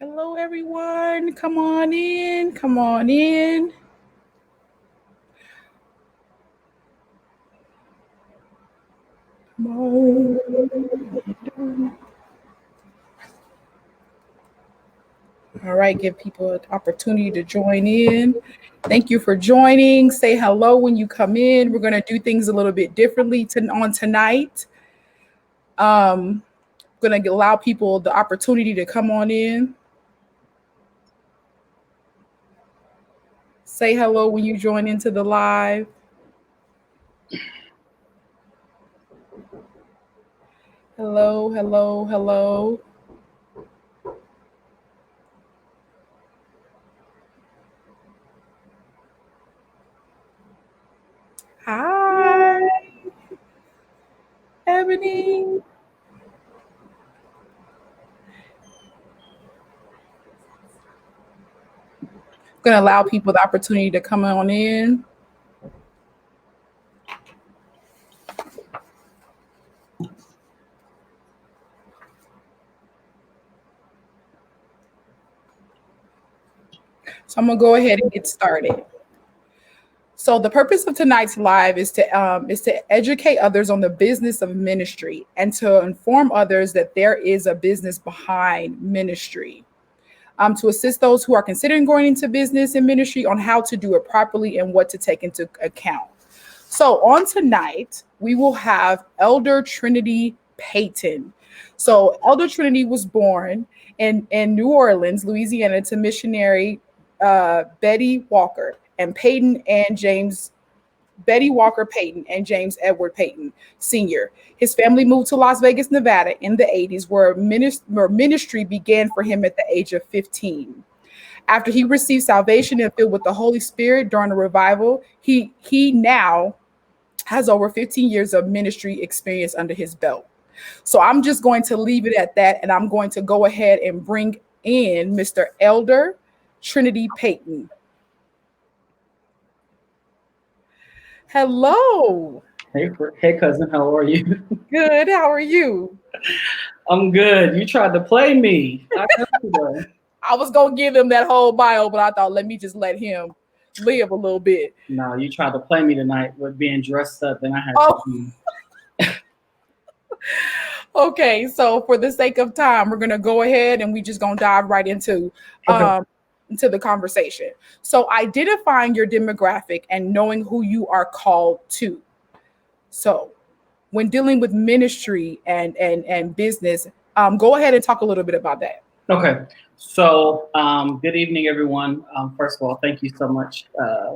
Hello, everyone. Come on in. Come on in. Come on. All right, give people an opportunity to join in. Thank you for joining. Say hello when you come in. We're going to do things a little bit differently on tonight. Um, going to allow people the opportunity to come on in. Say hello when you join into the live. Hello, hello, hello. Hi, Ebony. Going to allow people the opportunity to come on in. So I'm gonna go ahead and get started. So the purpose of tonight's live is to educate others on the business of ministry and to inform others that there is a business behind ministry. To assist those who are considering going into business and ministry on how to do it properly and what to take into account. So on tonight, we will have Elder Trinity Payton. So Elder Trinity was born in New Orleans, Louisiana, to missionary Betty Walker and Payton and James Betty Walker Payton and James Edward Payton Sr. His family moved to Las Vegas, Nevada in the 80s, where ministry began for him at the age of 15. After he received salvation and filled with the Holy Spirit during a revival, he now has over 15 years of ministry experience under his belt. So I'm just going to leave it at that, and I'm going to go ahead and bring in Mr. Elder Trinity Payton. Hello. Hey, cousin, how are you? Good. How are you? I'm good. You tried to play me. I was going to give him that whole bio, but I thought, let me just let him live a little bit. No, you tried to play me tonight with being dressed up, and I had to. Okay, so for the sake of time, we're gonna go ahead and we just gonna dive right into the conversation. So identifying your demographic and knowing who you are called to. So when dealing with ministry and business, go ahead and talk a little bit about that. Okay, so good evening, everyone. First of all, thank you so much,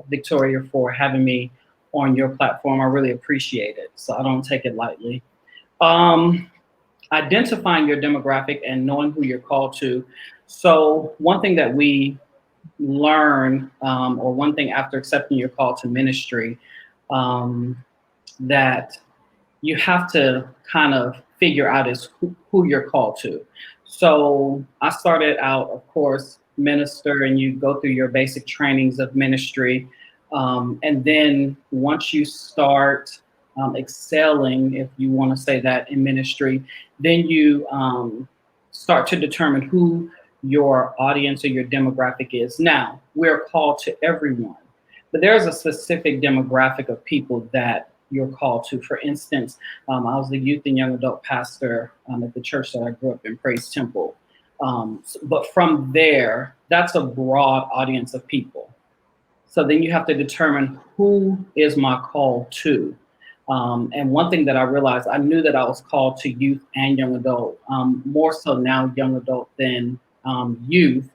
Victoria, for having me on your platform. I really appreciate it. So I don't take it lightly. Identifying your demographic and knowing who you're called to. So one thing that we learn, or one thing after accepting your call to ministry, that you have to kind of figure out is who you're called to. So I started out, of course, minister, and you go through your basic trainings of ministry. And then once you start excelling, if you want to say that, in ministry, then you start to determine who your audience or your demographic is. Now, we're called to everyone, but there's a specific demographic of people that you're called to. For instance, I was the youth and young adult pastor at the church that I grew up in, Praise Temple. But from there, that's a broad audience of people. So then you have to determine who is my call to. And one thing that I realized, I knew that I was called to youth and young adult, more so now young adult than youth.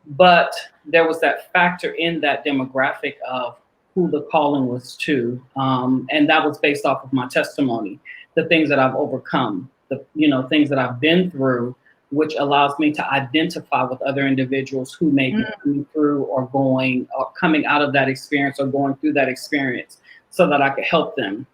But there was that factor in that demographic of who the calling was to. And that was based off of my testimony, the things that I've overcome, the things that I've been through, which allows me to identify with other individuals who may be coming through or going or coming out of that experience or going through that experience so that I could help them.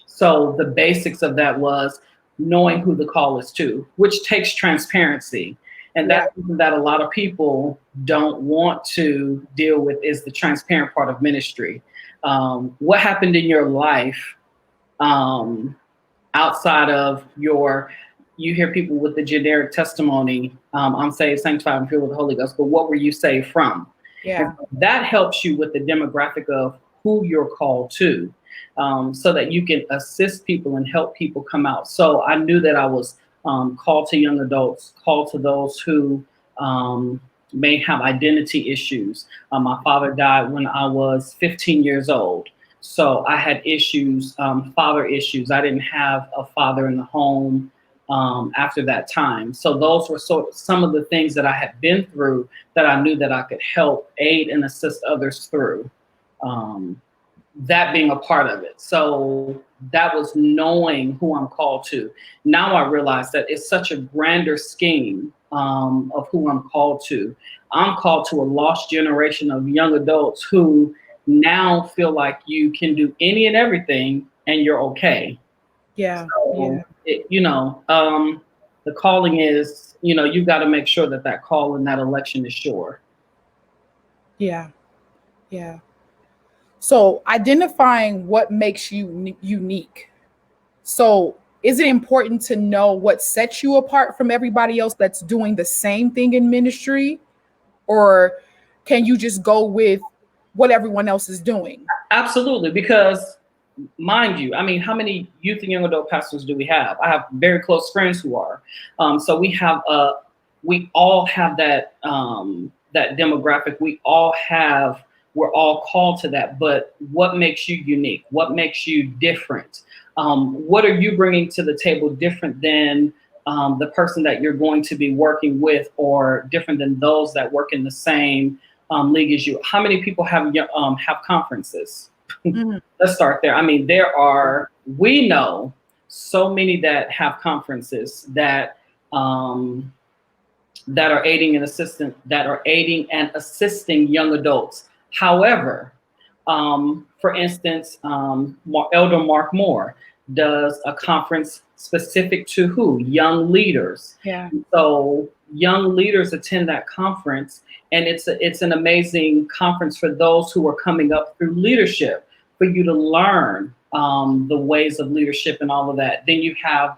So the basics of that was knowing who the call is to, which takes transparency. And that's something that a lot of people don't want to deal with, is the transparent part of ministry. What happened in your life outside of your you hear people with the generic testimony, I'm saved, sanctified, and filled with the Holy Ghost, but what were you saved from? Yeah. And that helps you with the demographic of who you're called to, so that you can assist people and help people come out. So I knew that I was called to young adults, called to those who may have identity issues. My father died when I was 15 years old. So I had issues, father issues. I didn't have a father in the home after that time. So those were some of the things that I had been through that I knew that I could help, aid, and assist others through. That being a part of it. So that was knowing who I'm called to. Now I realize that it's such a grander scheme of who I'm called to. I'm called to a lost generation of young adults who now feel like you can do any and everything and you're okay. Yeah. So, the calling is, you've got to make sure that that call and that election is sure. Yeah. Yeah. So identifying what makes you unique. So is it important to know what sets you apart from everybody else that's doing the same thing in ministry? Or can you just go with what everyone else is doing? Absolutely, because mind you, I mean, how many youth and young adult pastors do we have? I have very close friends who are. So we all have that that demographic. We're all called to that. But what makes you unique? What makes you different? What are you bringing to the table different than the person that you're going to be working with, or different than those that work in the same league as you? How many people have conferences? Mhm. Let's start there. I mean, we know so many that have conferences that that are aiding and assisting young adults. However, for instance, Elder Mark Moore does a conference specific to who? Young leaders. Yeah. So young leaders attend that conference, and it's an amazing conference for those who are coming up through leadership, for you to learn the ways of leadership and all of that. Then you have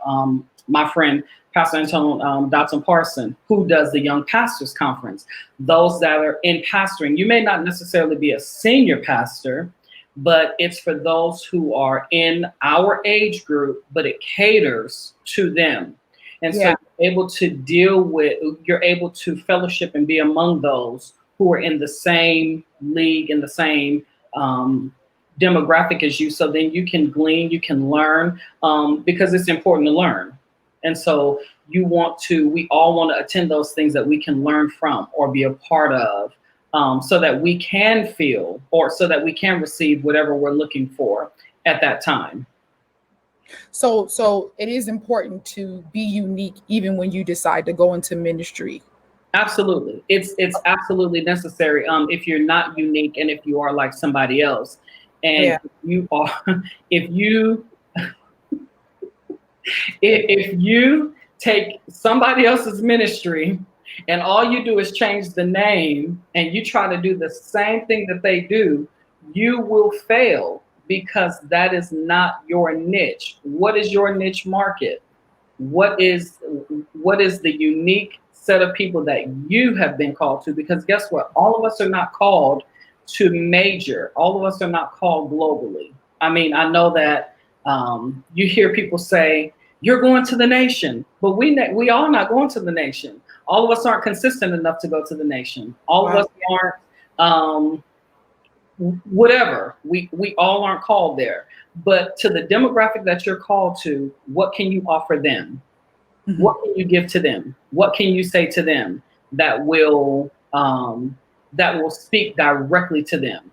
my friend Pastor Anton Dotson Parson, who does the Young Pastors Conference. Those that are in pastoring, you may not necessarily be a senior pastor, but it's for those who are in our age group, but it caters to them. And so you're able to fellowship and be among those who are in the same league, in the same demographic as you. So then you can glean, you can learn, because it's important to learn. And so we all want to attend those things that we can learn from or be a part of, so that we can feel, or so that we can receive whatever we're looking for at that time. So it is important to be unique even when you decide to go into ministry. Absolutely. It's absolutely necessary. If you're not unique, and if you are like somebody else, and Yeah. if you take somebody else's ministry and all you do is change the name and you try to do the same thing that they do, you will fail, because that is not your niche. What is your niche market? What is the unique set of people that you have been called to? Because guess what? All of us are not called to major. All of us are not called globally. I mean, I know that you hear people say, you're going to the nation, but we all not going to the nation. All of us aren't consistent enough to go to the nation. All of us aren't, whatever. We all aren't called there. But to the demographic that you're called to, what can you offer them? Mm-hmm. What can you give to them? What can you say to them that will speak directly to them?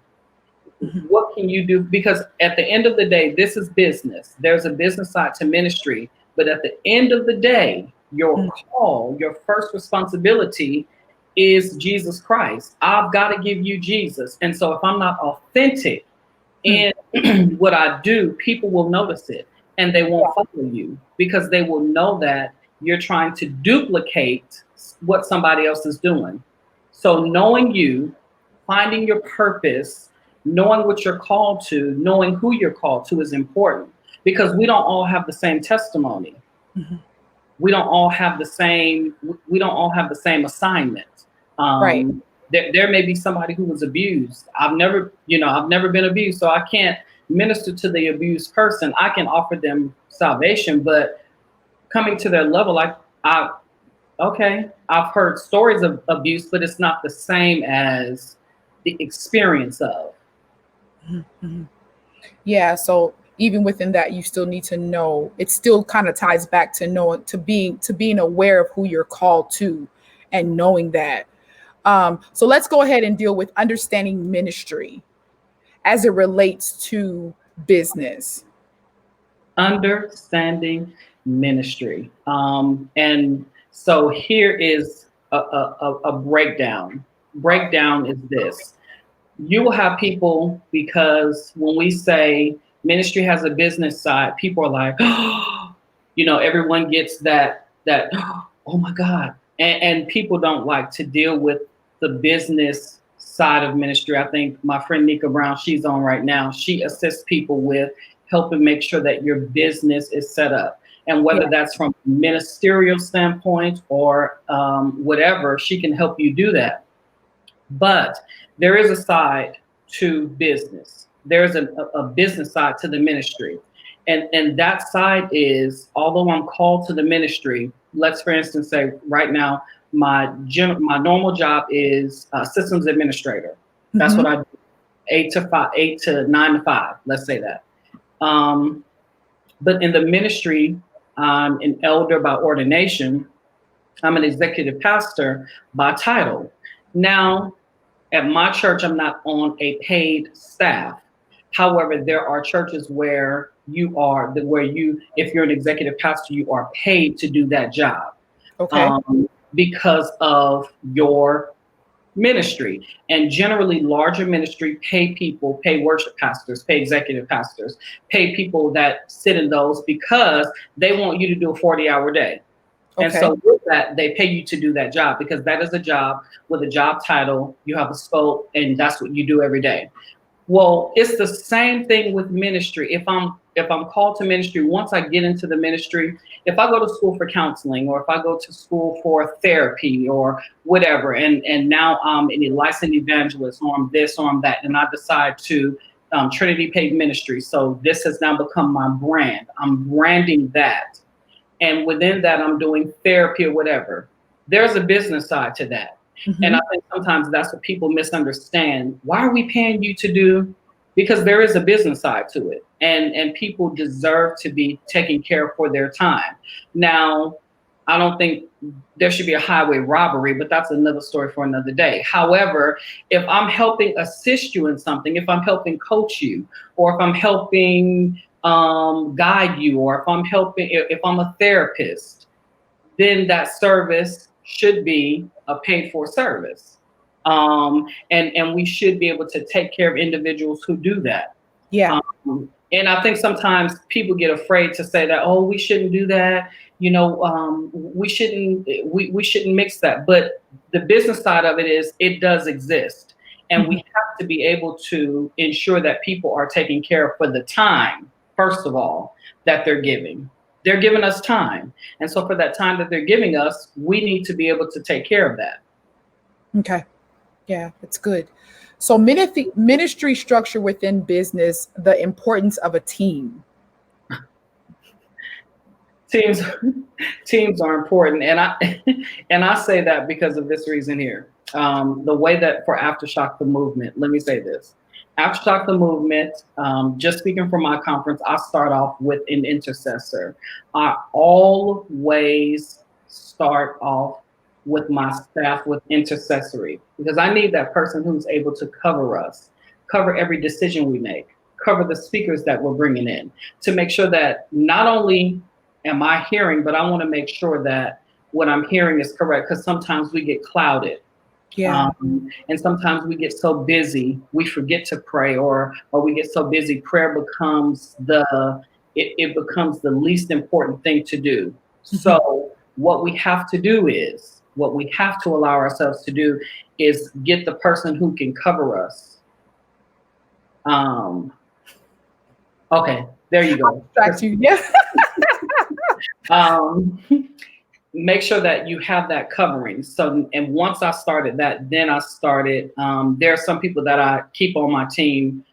Mm-hmm. What can you do? Because at the end of the day, this is business. There's a business side to ministry, but at the end of the day, your call, your first responsibility is Jesus Christ. I've got to give you Jesus. And so if I'm not authentic in what I do, people will notice it and they won't follow you, because they will know that you're trying to duplicate what somebody else is doing. So knowing you, finding your purpose, knowing what you're called to, knowing who you're called to is important, because we don't all have the same testimony. Mm-hmm. we don't all have the same, we don't all have the same assignment. Right. There may be somebody who was abused. I've never been abused, so I can't minister to the abused person. I can offer them salvation, but coming to their level, okay, I've heard stories of abuse, but it's not the same as the experience of. Mm-hmm. Yeah. So even within that, you still need to know. It still kind of ties back to knowing, to being aware of who you're called to, and knowing that. So let's go ahead and deal with understanding ministry as it relates to business. Understanding ministry. And so here is a breakdown. Breakdown is this. You will have people, because when we say ministry has a business side, people are like, oh, everyone gets that, oh my God. And people don't like to deal with the business side of ministry. I think my friend Nika Brown, she's on right now. She assists people with helping make sure that your business is set up. And whether that's from a ministerial standpoint or whatever, she can help you do that. But there is a side to business. There's a business side to the ministry. And that side is, although I'm called to the ministry, let's for instance say right now, my normal job is systems administrator. That's what I do, 8 to 9 to 5, let's say that. But in the ministry, I'm an elder by ordination. I'm an executive pastor by title. Now, at my church, I'm not on a paid staff. However, there are churches where if you're an executive pastor, you are paid to do that job. Okay. Because of your ministry. And generally larger ministry pay worship pastors, pay executive pastors, pay people that sit in those, because they want you to do a 40-hour day. Okay. And so with that, they pay you to do that job, because that is a job with a job title, you have a scope, and that's what you do every day. Well, it's the same thing with ministry. If I'm called to ministry, once I get into the ministry, if I go to school for counseling, or if I go to school for therapy or whatever, and now I'm a licensed evangelist, or I'm this or I'm that, and I decide to Trinity Paid Ministry. So this has now become my brand. I'm branding that. And within that, I'm doing therapy or whatever. There's a business side to that. And I think sometimes that's what people misunderstand. Why are we paying you to do? Because there is a business side to it. And people deserve to be taken care of for their time. Now, I don't think there should be a highway robbery, but that's another story for another day. However, if I'm helping assist you in something, if I'm helping coach you, or if I'm helping guide you, or if I'm a therapist, then that service should be a paid for service. And we should be able to take care of individuals who do that. Yeah. And I think sometimes people get afraid to say that, oh, we shouldn't do that. We shouldn't mix that. But the business side of it is, it does exist. And we have to be able to ensure that people are taken care of for the time, first of all, that they're giving. They're giving us time. And so for that time that they're giving us, we need to be able to take care of that. Okay. Yeah, that's good. So ministry structure within business, the importance of a team. Teams are important. And I say that because of this reason here. The way that for Aftershock the movement, let me say this. Aftershock the movement, just speaking from my conference, I start off with an intercessor. I always start off with my staff with intercessory, because I need that person who's able to cover us, cover every decision we make, cover the speakers that we're bringing in, to make sure that not only am I hearing, but I want to make sure that what I'm hearing is correct, because sometimes we get clouded. Yeah. And sometimes we get so busy, we forget to pray, or we get so busy, prayer becomes it becomes the least important thing to do. So what we have to allow ourselves to do is get the person who can cover us. Okay, there you go. Distract you. Yeah. Um, make sure that you have that covering. So, and once I started that, then I started, there are some people that I keep on my team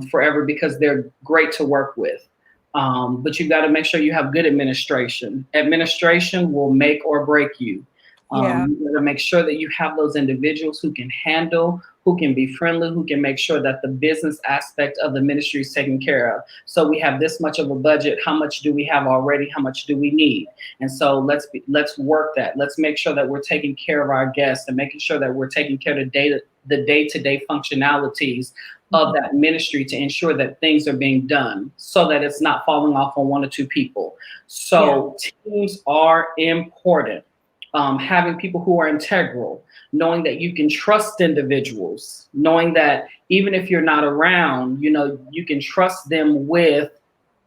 forever because they're great to work with. But you got to make sure you have good administration. Administration will make or break you. Yeah. You got to make sure that you have those individuals who can handle, who can be friendly, who can make sure that the business aspect of the ministry is taken care of. So we have this much of a budget. How much do we have already? How much do we need? And so let's work that. Let's make sure that we're taking care of our guests and making sure that we're taking care of the day-to-day functionalities of that ministry to ensure that things are being done so that it's not falling off on one or two people. So teams are important. Having people who are integral, knowing that you can trust individuals, knowing that even if you're not around, you can trust them with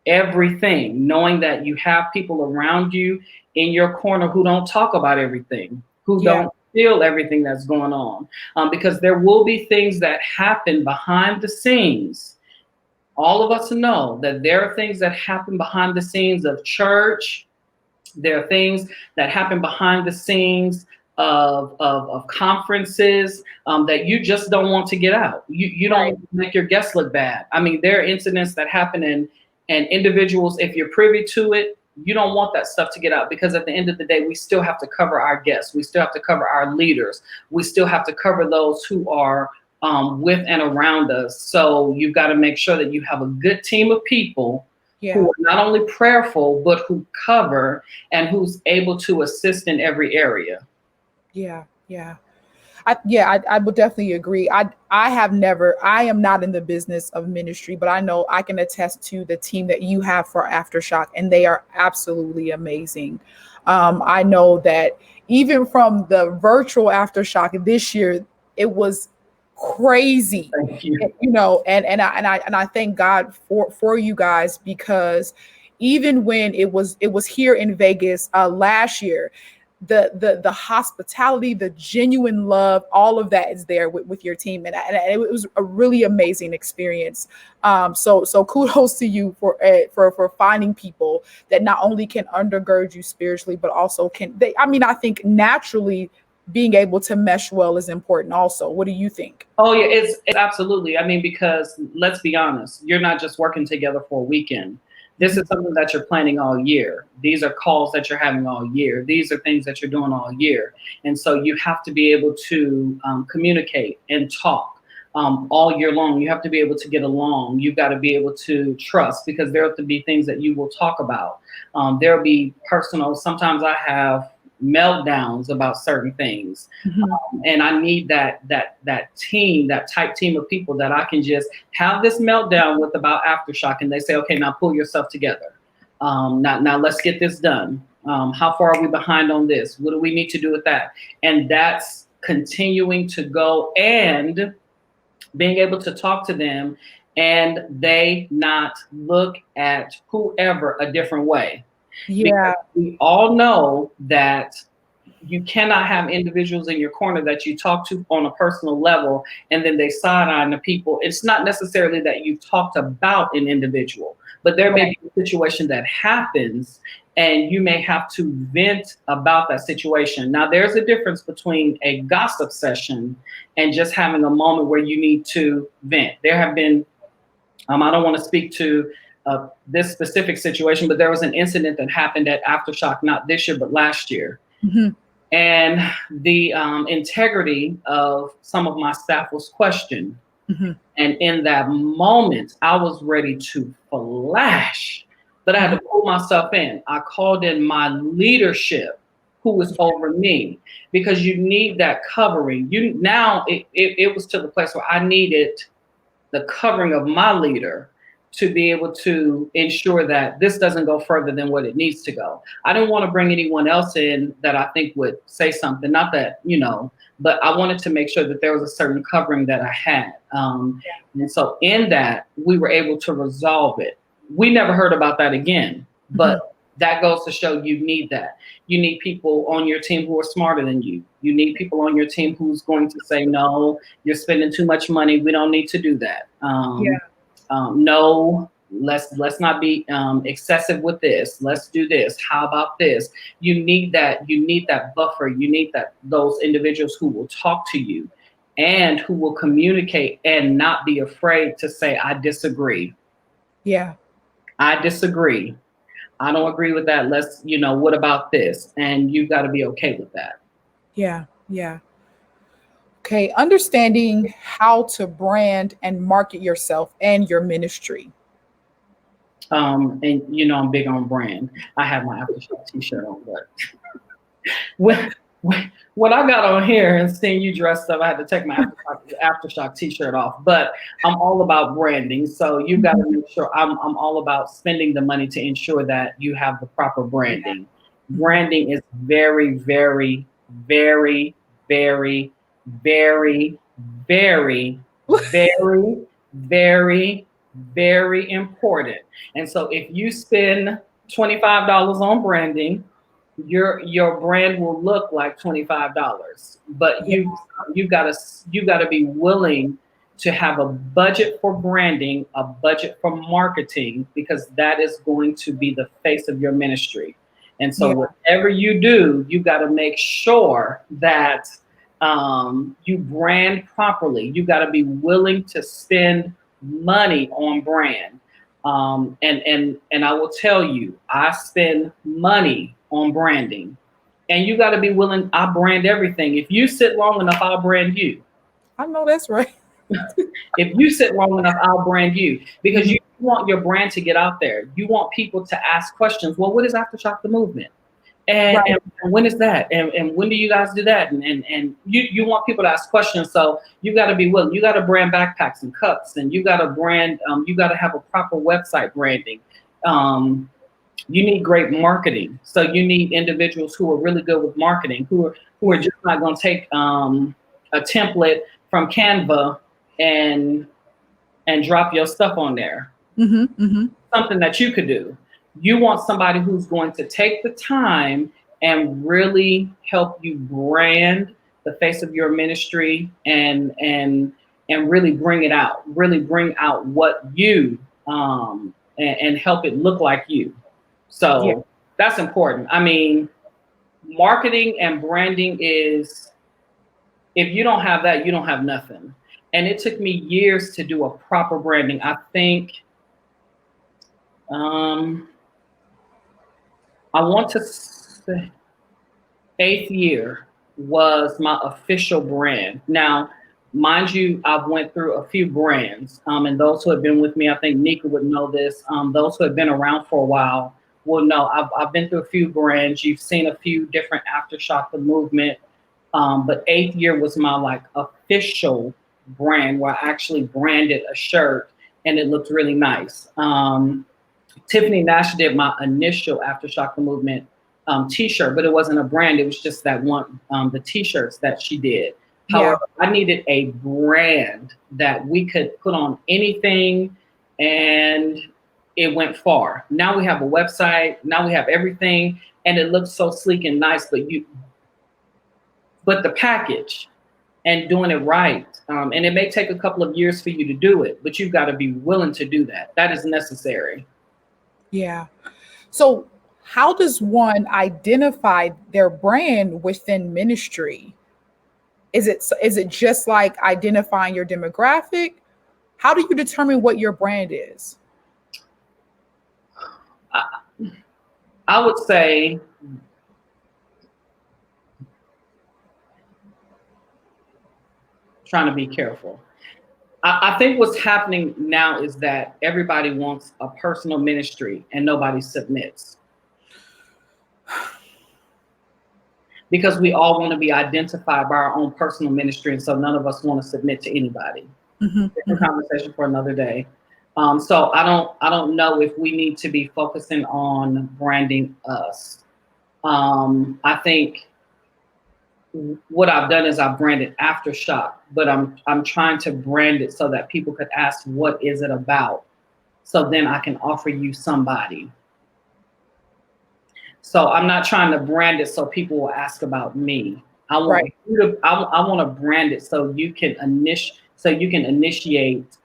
everything, knowing that you have people around you in your corner who don't talk about everything, who don't feel everything that's going on, because there will be things that happen behind the scenes. All of us know that there are things that happen behind the scenes of church. There are things that happen behind the scenes of conferences that you just don't want to get out. You don't want to make your guests look bad. I mean, there are incidents that happen and individuals, if you're privy to it, you don't want that stuff to get out, because at the end of the day, we still have to cover our guests. We still have to cover our leaders. We still have to cover those who are with and around us. So you've got to make sure that you have a good team of people who are not only prayerful, but who cover and who's able to assist in every area. Yeah. I would definitely agree. I am not in the business of ministry, but I know I can attest to the team that you have for Aftershock, and they are absolutely amazing. I know that even from the virtual Aftershock this year, it was crazy. Thank you. And I thank God for you guys, because even when it was here in Vegas last year, the hospitality, the genuine love, all of that is there with your team, and it was a really amazing experience. So kudos to you for finding people that not only can undergird you spiritually, but also I think naturally being able to mesh well is important also. What do you think? Oh yeah, it's absolutely. I mean, because let's be honest, you're not just working together for a weekend. This is something that you're planning all year. These are calls that you're having all year. These are things that you're doing all year. And so you have to be able to communicate and talk all year long. You have to be able to get along. You've got to be able to trust, because there have to be things that you will talk about. There'll be personal. Sometimes I have meltdowns about certain things. And I need that team, that type team of people that I can just have this meltdown with about Aftershock, and they say, okay, now pull yourself together. Now let's get this done. How far are we behind on this? What do we need to do with that? And that's continuing to go and being able to talk to them, and they not look at whoever a different way. Yeah. Because we all know that you cannot have individuals in your corner that you talk to on a personal level, and then they side eye the people. It's not necessarily that you've talked about an individual, but there may be a situation that happens and you may have to vent about that situation. Now, there's a difference between a gossip session and just having a moment where you need to vent. There have been, I don't want to speak to this specific situation, but there was an incident that happened at Aftershock, not this year, but last year. And the integrity of some of my staff was questioned. And in that moment, I was ready to flash, but I had to pull myself in. I called in my leadership, who was over me, because you need that covering. It was to the place where I needed the covering of my leader to be able to ensure that this doesn't go further than what it needs to go. I didn't want to bring anyone else in that I think would say something, not that, but I wanted to make sure that there was a certain covering that I had. And so in that, we were able to resolve it. We never heard about that again, but that goes to show you need that. You need people on your team who are smarter than you. You need people on your team who's going to say, no, you're spending too much money. We don't need to do that. No, Let's not be excessive with this. Let's do this. How about this? You need that buffer. You need those individuals who will talk to you and who will communicate and not be afraid to say, I disagree. Yeah. I disagree. I don't agree with that. Let's, what about this? And you got to be okay with that. Yeah. Yeah. Okay. Understanding how to brand and market yourself and your ministry. And I'm big on brand. I have my Aftershock t-shirt on, but when I got on here and seeing you dressed up, I had to take my Aftershock t-shirt off. But I'm all about branding, so you got to make sure. I'm all about spending the money to ensure that you have the proper branding. Branding is very, very, very, very, very, very, very, very, very important. And so if you spend $25 on branding, your brand will look like $25, but you gotta be willing to have a budget for branding, a budget for marketing, because that is going to be the face of your ministry. And so whatever you do, you got to make sure that you brand properly. You got to be willing to spend money on brand. And I will tell you, I spend money on branding, and you got to be willing. I brand everything. If you sit long enough, I'll brand you. I know that's right. If you sit long enough, I'll brand you, because you want your brand to get out there. You want people to ask questions. Well, what is Aftershock the movement? And when is that? And when do you guys do that? And you want people to ask questions. So you got to be willing. You got to brand backpacks and cups, and you got to brand. You got to have a proper website branding. You need great marketing. So you need individuals who are really good with marketing, who are just not going to take a template from Canva and drop your stuff on there. Something that you could do. You want somebody who's going to take the time and really help you brand the face of your ministry and really bring it out. Really bring out what you and help it look like you. So that's important. I mean, marketing and branding is, if you don't have that, you don't have nothing. And it took me years to do a proper branding. I think I want to say 8th year was my official brand. Now, mind you, I've went through a few brands, and those who have been with me, I think Nika would know this. Those who have been around for a while will know I've been through a few brands. You've seen a few different Aftershock the movement, but 8th year was my official brand, where I actually branded a shirt and it looked really nice. Tiffany Nash did my initial Aftershock the movement t-shirt, but it wasn't a brand. It was just that one, the t-shirts that she did. However, I needed a brand that we could put on anything and it went far. Now we have a website, now we have everything, and it looks so sleek and nice, but the package and doing it right. And it may take a couple of years for you to do it, but you've got to be willing to do that. That is necessary. Yeah. So how does one identify their brand within ministry? Is it just like identifying your demographic? How do you determine what your brand is? I would say trying to be careful. I think what's happening now is that everybody wants a personal ministry and nobody submits. Because we all want to be identified by our own personal ministry, and so none of us want to submit to anybody. Different conversation for another day. So I don't know if we need to be focusing on branding us. I think what I've done is I've branded Aftershock, but I'm trying to brand it so that people could ask, what is it about? So then I can offer you somebody. So I'm not trying to brand it so people will ask about me. I want you to, I want to brand it so you can initiate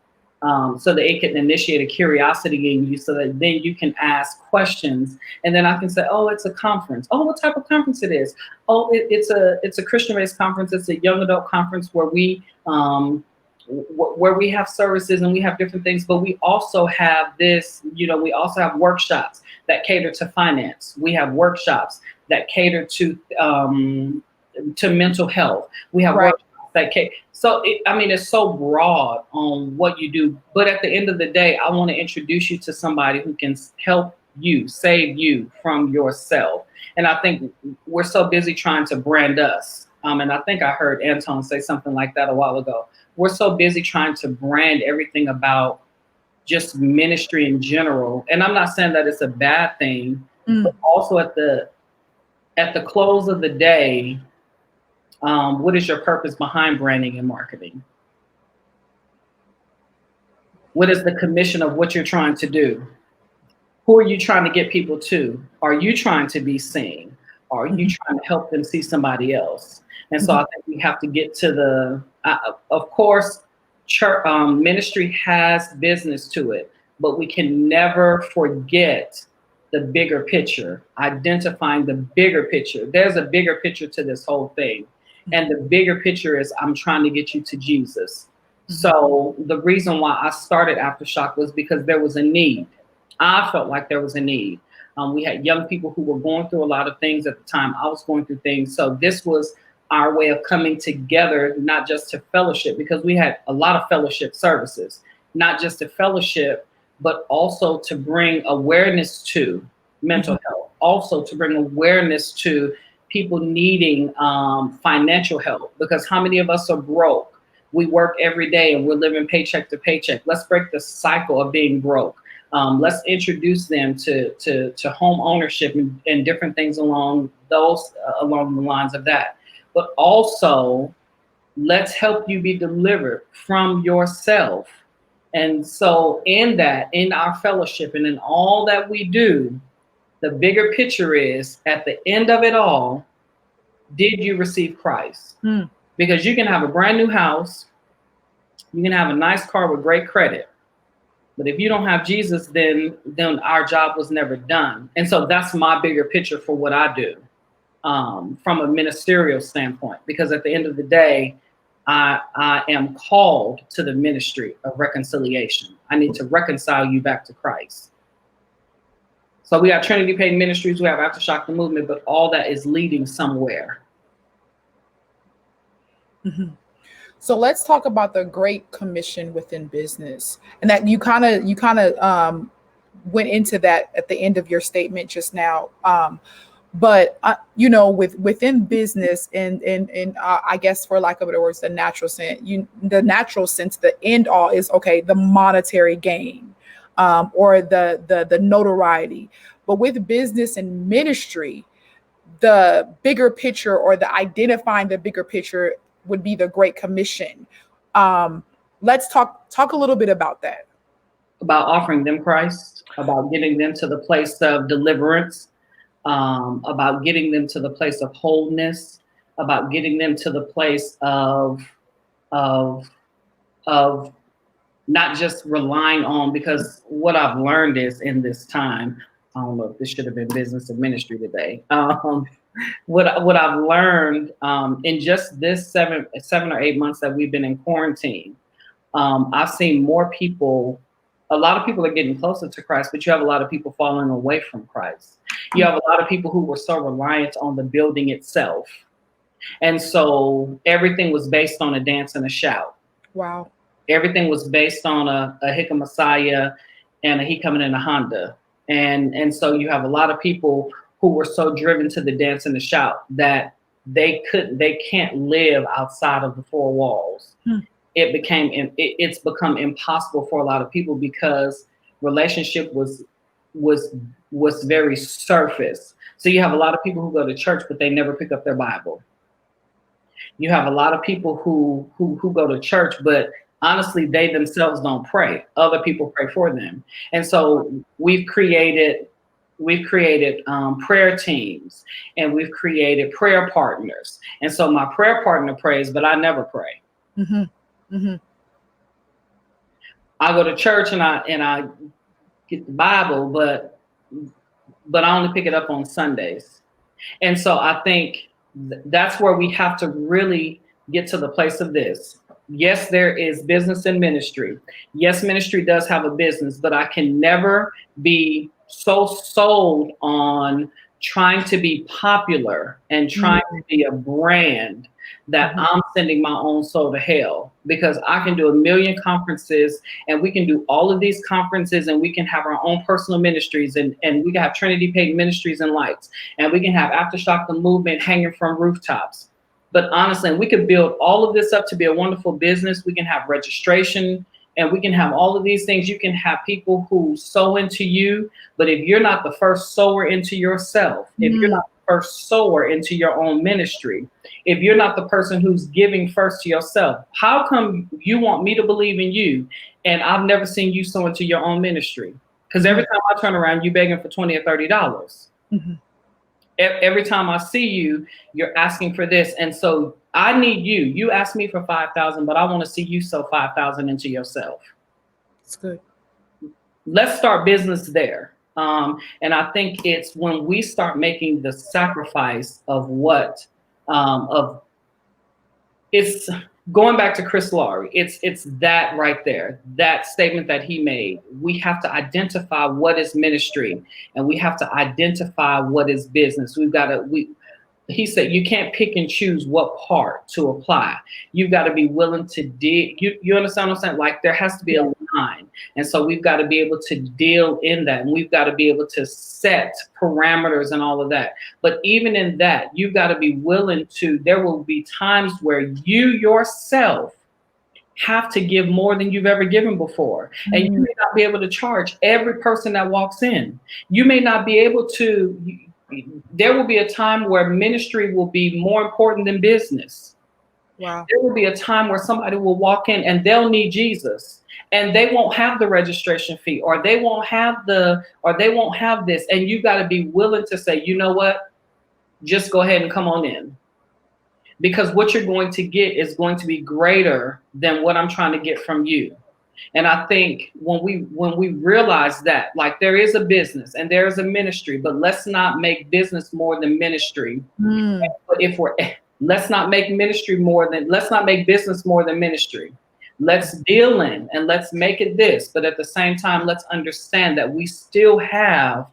so that it can initiate a curiosity in you so that then you can ask questions. And then I can say, oh, it's a conference. Oh, what type of conference it is? Oh, it's a Christian-based conference. It's a young adult conference where we have services and we have different things, but we also have this, we also have workshops that cater to finance. We have workshops that cater to mental health. We have Right. workshops that cater. So, it's so broad on what you do. But at the end of the day, I want to introduce you to somebody who can help you, save you from yourself. And I think we're so busy trying to brand us. And I think I heard Anton say something like that a while ago. We're so busy trying to brand everything about just ministry in general. And I'm not saying that it's a bad thing, but also at the close of the day, what is your purpose behind branding and marketing? What is the commission of what you're trying to do? Who are you trying to get people to? Are you trying to be seen? Are you trying to help them see somebody else? And so I think we have to get to of course, church, ministry has business to it, but we can never forget the bigger picture, identifying the bigger picture. There's a bigger picture to this whole thing. And the bigger picture is I'm trying to get you to Jesus. So the reason why I started Aftershock was because there was a need. I felt like there was a need. We had young people who were going through a lot of things at the time. I was going through things. So this was our way of coming together, not just to fellowship, because we had a lot of fellowship services, not just to fellowship, but also to bring awareness to mental health, also to bring awareness to people needing financial help, because how many of us are broke? We work every day and we're living paycheck to paycheck. Let's break the cycle of being broke. Let's introduce them to home ownership and different things along the lines of that. But also, let's help you be delivered from yourself. And so in our fellowship and in all that we do, the bigger picture is at the end of it all, did you receive Christ? Because you can have a brand new house, you can have a nice car with great credit, but if you don't have Jesus, then our job was never done. And so that's my bigger picture for what I do from a ministerial standpoint, because at the end of the day, I am called to the ministry of reconciliation. I need to reconcile you back to Christ. So we have Trinity Paid Ministries, we have Aftershock the Movement, but all that is leading somewhere. So let's talk about the Great Commission within business, and that you kind of went into that at the end of your statement just now. But within business and I guess, for lack of better words, the natural sense, the end all is okay, the monetary gain, or the notoriety. But with business and ministry, the bigger picture, or the identifying the bigger picture, would be the Great Commission. Let's talk a little bit about that. About offering them Christ, about getting them to the place of deliverance, about getting them to the place of wholeness, about getting them to the place of not just relying on, because what I've learned is in this time, I don't know if this should have been business and ministry today. What I've learned in just this 7 or 8 months that we've been in quarantine, I've seen more people. A lot of people are getting closer to Christ, but you have a lot of people falling away from Christ. You have a lot of people who were so reliant on the building itself. And so everything was based on a dance and a shout. Wow. Everything was based on a Hick Messiah and a he coming in a Honda. And so you have a lot of people who were so driven to the dance and the shout that they can't live outside of the four walls. It's become impossible for a lot of people, because relationship was very surface. So you have a lot of people who go to church, but they never pick up their Bible. You have a lot of people who go to church, but honestly, they themselves don't pray. Other people pray for them. And so we've created prayer teams, and we've created prayer partners. And so my prayer partner prays, but I never pray. I go to church and I get the Bible, but I only pick it up on Sundays. And so I think that's where we have to really get to the place of this. Yes, there is business in ministry. Yes, ministry does have a business, but I can never be so sold on trying to be popular and trying to be a brand that I'm sending my own soul to hell, because I can do a million conferences and we can do all of these conferences and we can have our own personal ministries and we can have Trinity Paid Ministries and Lights and we can have Aftershock the Movement hanging from rooftops. But honestly, we could build all of this up to be a wonderful business. We can have registration and we can have all of these things. You can have people who sow into you, but if you're not the first sower into yourself, if you're not the first sower into your own ministry, if you're not the person who's giving first to yourself, how come you want me to believe in you and I've never seen you sow into your own ministry? Because every time I turn around, you begging for $20 or $30. Every time I see you, you're asking for this. And so I need you. You asked me for 5,000, but I want to see you sow 5,000 into yourself. That's good. Let's start business there. And I think it's when we start making the sacrifice of it's going back to Chris Laurie. It's that right there, that statement that he made. We have to identify what is ministry and we have to identify what is business. He said, you can't pick and choose what part to apply. You've got to be willing to dig. You understand what I'm saying? Like there has to be a line. And so we've got to be able to deal in that. And we've got to be able to set parameters and all of that. But even in that, you've got to be willing to, there will be times where you yourself have to give more than you've ever given before. And you may not be able to charge every person that walks in. You may not be able to, there will be a time where ministry will be more important than business. Wow. There will be a time where somebody will walk in and they'll need Jesus and they won't have the registration fee or they won't have this. And you got to be willing to say, you know what, just go ahead and come on in. Because what you're going to get is going to be greater than what I'm trying to get from you. And I think when we realize that, like there is a business and there is a ministry, but let's not make business more than ministry. But let's not make business more than ministry. Let's deal in and let's make it this. But at the same time, let's understand that we still have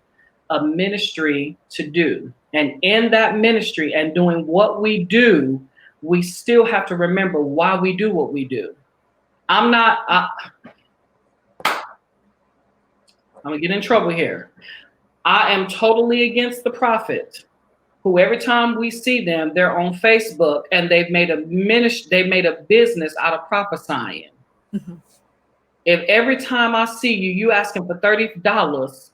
a ministry to do. And in that ministry and doing what we do, we still have to remember why we do what we do. I'm gonna get in trouble here. I am totally against the prophet who every time we see them, they're on Facebook and they've made a business out of prophesying. If every time I see you asking for $30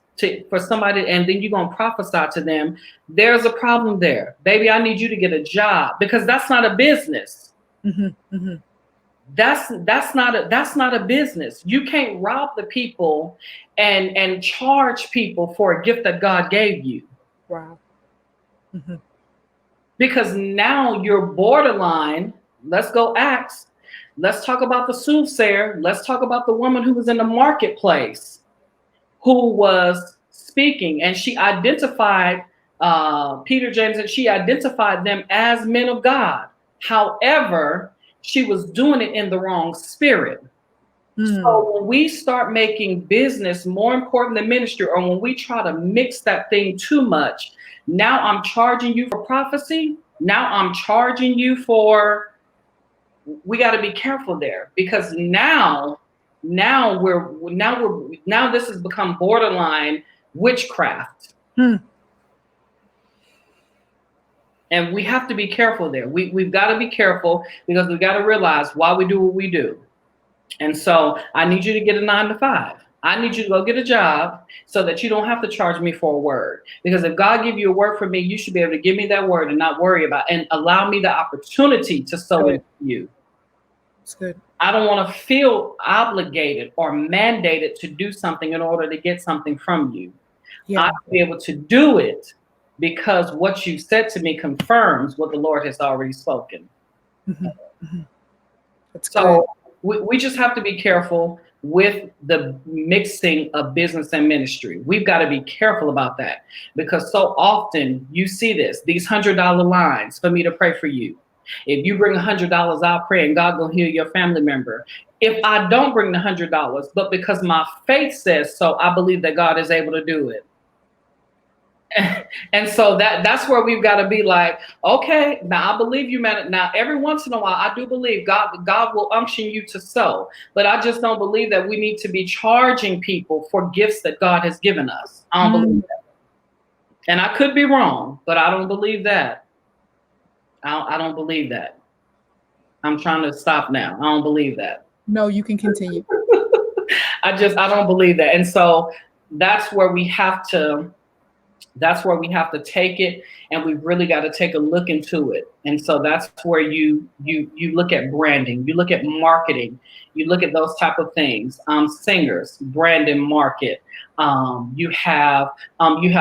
for somebody and then you're gonna prophesy to them, there's a problem there. Baby, I need you to get a job because that's not a business. That's not a business. You can't rob the people and charge people for a gift that God gave you. Wow. Because now you're borderline. Let's go Acts. Let's talk about the soothsayer. Let's talk about the woman who was in the marketplace, who was speaking, and she identified Peter, James, and she identified them as men of God. However, she was doing it in the wrong spirit. So when we start making business more important than ministry, or when we try to mix that thing too much, now I'm charging you for prophecy. Now I'm charging you for, we got to be careful there, because now this has become borderline witchcraft. And we have to be careful there. We've got to be careful because we've got to realize why we do what we do. And so I need you to get a 9 to 5. I need you to go get a job so that you don't have to charge me for a word. Because if God give you a word for me, you should be able to give me that word and not worry about and allow me the opportunity to sow into you. That's good. I don't want to feel obligated or mandated to do something in order to get something from you. Yeah. I will be able to do it because what you said to me confirms what the Lord has already spoken. That's so we just have to be careful. with the mixing of business and ministry. We've got to be careful about that, because so often you see these $100 lines for me to pray for you. If you bring $100, I'll pray and God will heal your family member. If I don't bring the $100, but because my faith says so, I believe that God is able to do it. And so that's where we've got to be like, okay, now I believe you, man. Now, every once in a while, I do believe God will unction you to sow, but I just don't believe that we need to be charging people for gifts that God has given us. I don't believe that. And I could be wrong, but I don't believe that. I don't believe that. I'm trying to stop now. I don't believe that. No, you can continue. I don't believe that. And so that's where we have to take it, and we've really got to take a look into it. And so that's where you look at branding, you look at marketing, you look at those type of things. Singers, brand and market. You have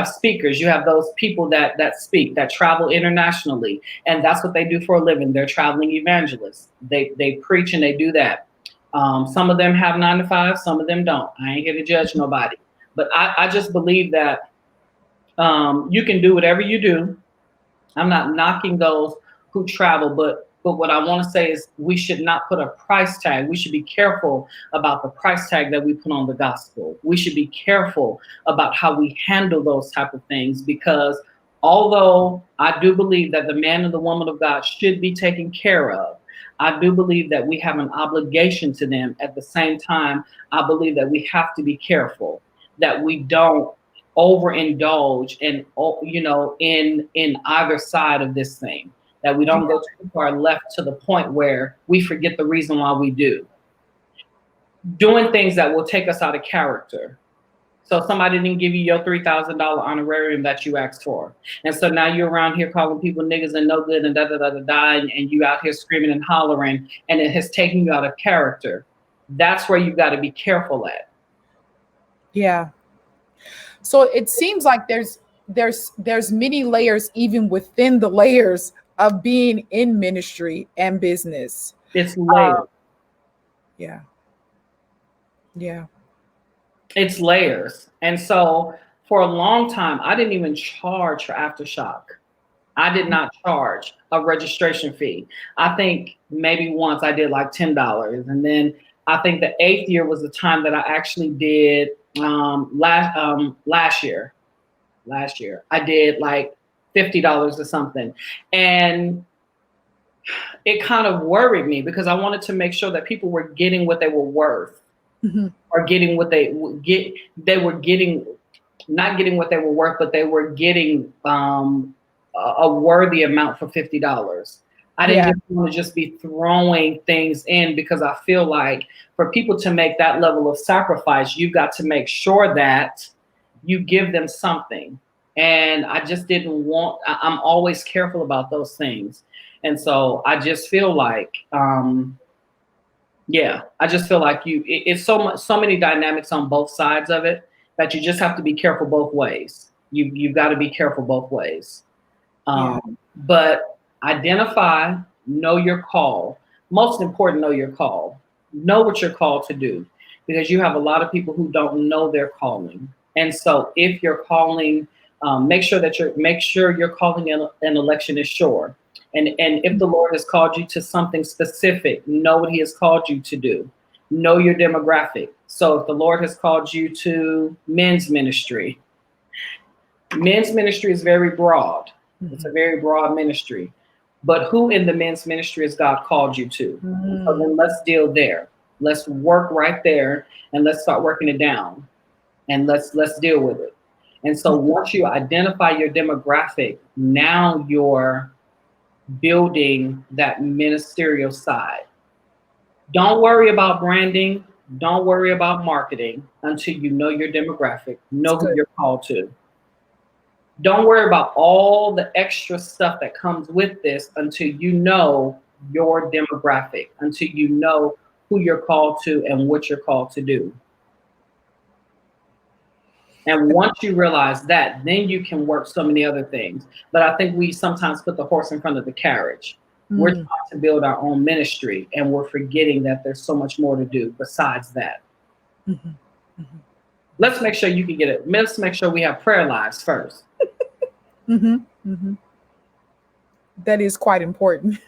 speakers, you have those people that speak, that travel internationally, and that's what they do for a living. They're traveling evangelists. They preach and they do that. Some of them have 9 to 5, some of them don't. I ain't here to judge nobody, but I just believe that you can do whatever you do. I'm not knocking those who travel, but what I want to say is we should not put a price tag. We should be careful about the price tag that we put on the gospel. We should be careful about how we handle those type of things, because although I do believe that the man and the woman of God should be taken care of, I do believe that we have an obligation to them. At the same time, I believe that we have to be careful that we don't overindulge and, in either side of this thing, that we don't go too far left to the point where we forget the reason why we do. Doing things that will take us out of character. So somebody didn't give you your $3,000 honorarium that you asked for. And so now you're around here calling people niggas and no good and and you out here screaming and hollering, and it has taken you out of character. That's where you've got to be careful at. Yeah. So it seems like there's many layers even within the layers of being in ministry and business. It's layers. Yeah. It's layers. And so for a long time, I didn't even charge for Aftershock. I did not charge a registration fee. I think maybe once I did like $10. And then I think the 8th year was the time that I actually did last year I did like $50 or something, and it kind of worried me because I wanted to make sure that people were getting what they were worth, or getting what they were getting, not getting what they were worth, but they were getting a worthy amount for $50. I didn't want to just be throwing things in, because I feel like for people to make that level of sacrifice, you've got to make sure that you give them something. And I just didn't want, I'm always careful about those things. And so I just feel like, I just feel like it's so many dynamics on both sides of it that you just have to be careful both ways. You've got to be careful both ways. But identify, know your call. Most important, know your call. Know what you're called to do, because you have a lot of people who don't know their calling. And so if you're calling, make sure your calling in an election is sure. And if the Lord has called you to something specific, know what he has called you to do. Know your demographic. So if the Lord has called you to men's ministry is very broad. It's a very broad ministry. But who in the men's ministry has God called you to? So then let's deal there. Let's work right there, and let's start working it down, and let's deal with it. And so once you identify your demographic, now you're building that ministerial side. Don't worry about branding. Don't worry about marketing until you know your demographic, know who you're called to. Don't worry about all the extra stuff that comes with this until you know your demographic, until you know who you're called to and what you're called to do. And once you realize that, then you can work so many other things. But I think we sometimes put the horse in front of the carriage. We're trying to build our own ministry, and we're forgetting that there's so much more to do besides that. Mhm. Mhm. Let's make sure you can get it. Let's make sure we have prayer lives first. Mhm. Mhm. That is quite important.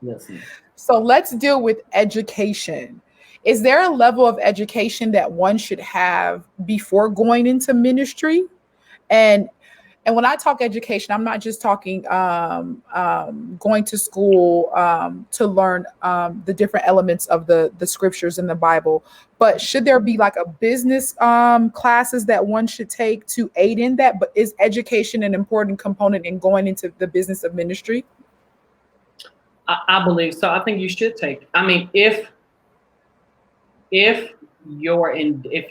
Listen. So let's deal with education. Is there a level of education that one should have before going into ministry? And and when I talk education, I'm not just talking going to school to learn the different elements of the scriptures in the Bible, but should there be like a business classes that one should take to aid in that? But is education an important component in going into the business of ministry? I believe so. I think you should take. I mean, if if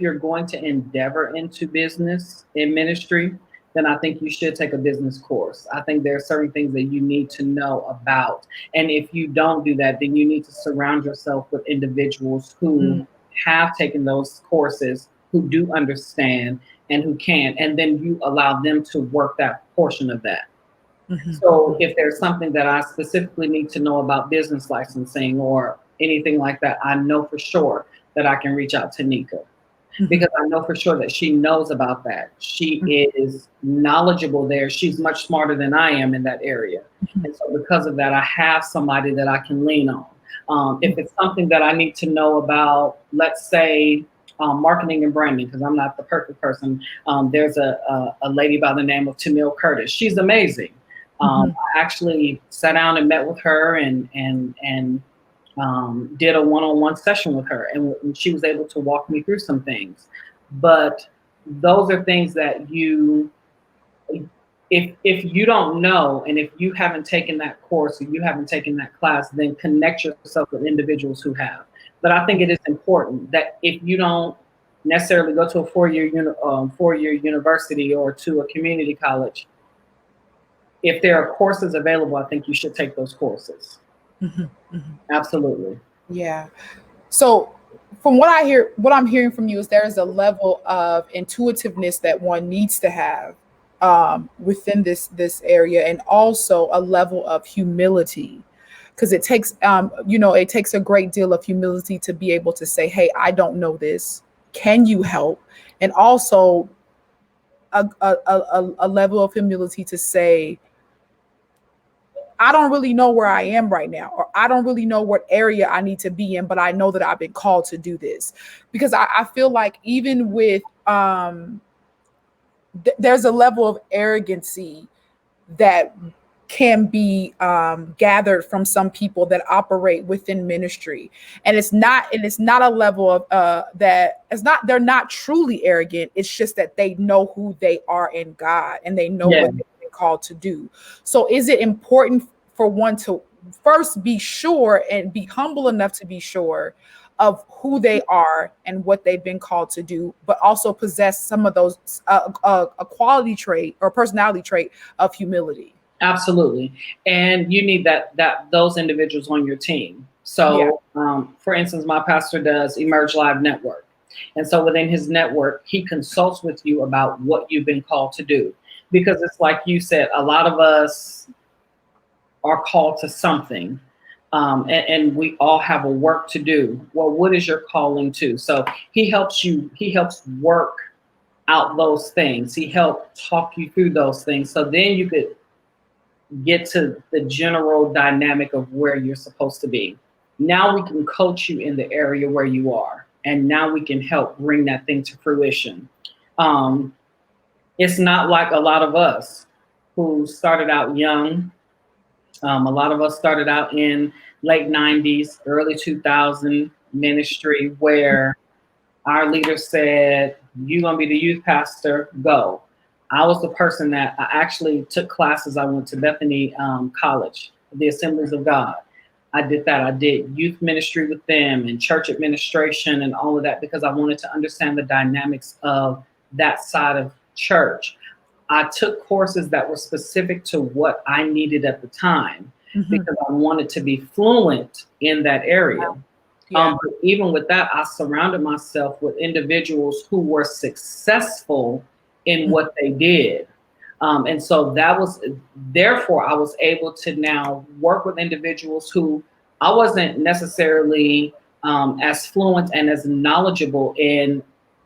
you're going to endeavor into business in ministry, then I think you should take a business course. I think there are certain things that you need to know about. And if you don't do that, then you need to surround yourself with individuals who Mm, have taken those courses, who do understand and who can, and then you allow them to work that portion of that. mhm, So mhm, if there's something that I specifically need to know about business licensing or anything like that, I know for sure that I can reach out to Nika mhm, because I know for sure that she knows about that. She mhm, is knowledgeable there. She's much smarter than I am in that area. mhm, And so because of that, I have somebody that I can lean on. If mhm. it's something that I need to know about, let's say, marketing and branding, because I'm not the perfect person. There's a lady by the name of Tamil Curtis. She's amazing. Mhm. I actually sat down and met with her and did a one-on-one session with her, and she was able to walk me through some things. But those are things that if you don't know, and if you haven't taken that course or you haven't taken that class, then connect yourself with individuals who have. But I think it is important that if you don't necessarily go to a four-year university or to a community college, if there are courses available, I think you should take those courses. Mhm, mhm. Absolutely. Yeah. So from what I hear, what I'm hearing from you is there is a level of intuitiveness that one needs to have within this area, and also a level of humility, because it takes it takes a great deal of humility to be able to say, "Hey, I don't know this. Can you help?" And also a level of humility to say, I don't really know where I am right now, or I don't really know what area I need to be in, but I know that I've been called to do this. Because I feel like even with there's a level of arrogancy that can be gathered from some people that operate within ministry, and it's not a level of that it's not they're not truly arrogant. It's just that they know who they are in God, and they know Yeah, what they've been called to do. So is it important for one to first be sure and be humble enough to be sure of who they are and what they've been called to do, but also possess some of those a quality trait or personality trait of humility? absolutely. And you need that those individuals on your team. Yeah. So, for instance, my pastor does Emerge Live Network, and so within his network, he consults with you about what you've been called to do. Because it's like you said, a lot of us are called to something. And we all have a work to do. Well, what is your calling to? So he helps work out those things. He helped talk you through those things. So then you could get to the general dynamic of where you're supposed to be. Now we can coach you in the area where you are. And now we can help bring that thing to fruition. Um, it's not like a lot of us who started out young. A lot of us started out in late 90s, early 2000 ministry where our leader said, "You're going to be the youth pastor, go." I was the person that I actually took classes. I went to Bethany College, the Assemblies of God. I did that. I did youth ministry with them and church administration and all of that because I wanted to understand the dynamics of that side of church. I took courses that were specific to what I needed at the time Mhm. because I wanted to be fluent in that area. Yeah. But even with that, I surrounded myself with individuals who were successful in Mhm. what they did. And so that was, therefore, I was able to now work with individuals who I wasn't necessarily as fluent and as knowledgeable in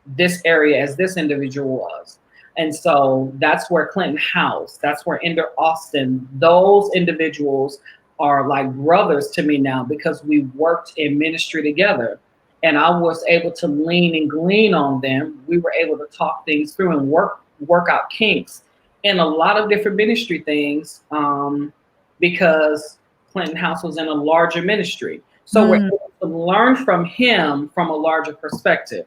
this area as this individual was. And so that's where Clinton House, that's where Ender Austin, those individuals are like brothers to me now because we worked in ministry together. And I was able to lean and glean on them. We were able to talk things through and work out kinks in a lot of different ministry things, because Clinton House was in a larger ministry. So we're able to learn from him from a larger perspective,